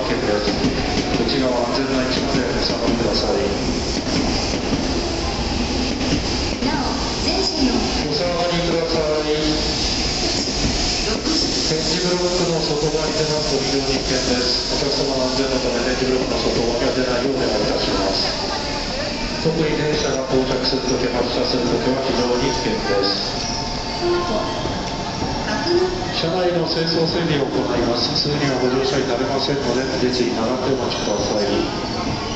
険です。内側安全な位置までお下がりください。なお、全車のお下がりください。点字ブロックの外側に出ますと非常に危険です。お客様の安全のため点字ブロックの外側には出ないようお願いいたします。特に電車が到着するとき、発車するときは非常に危険です。車内の清掃整備を行います。すぐにはご乗車になれませんので、列に並んでお待ちください。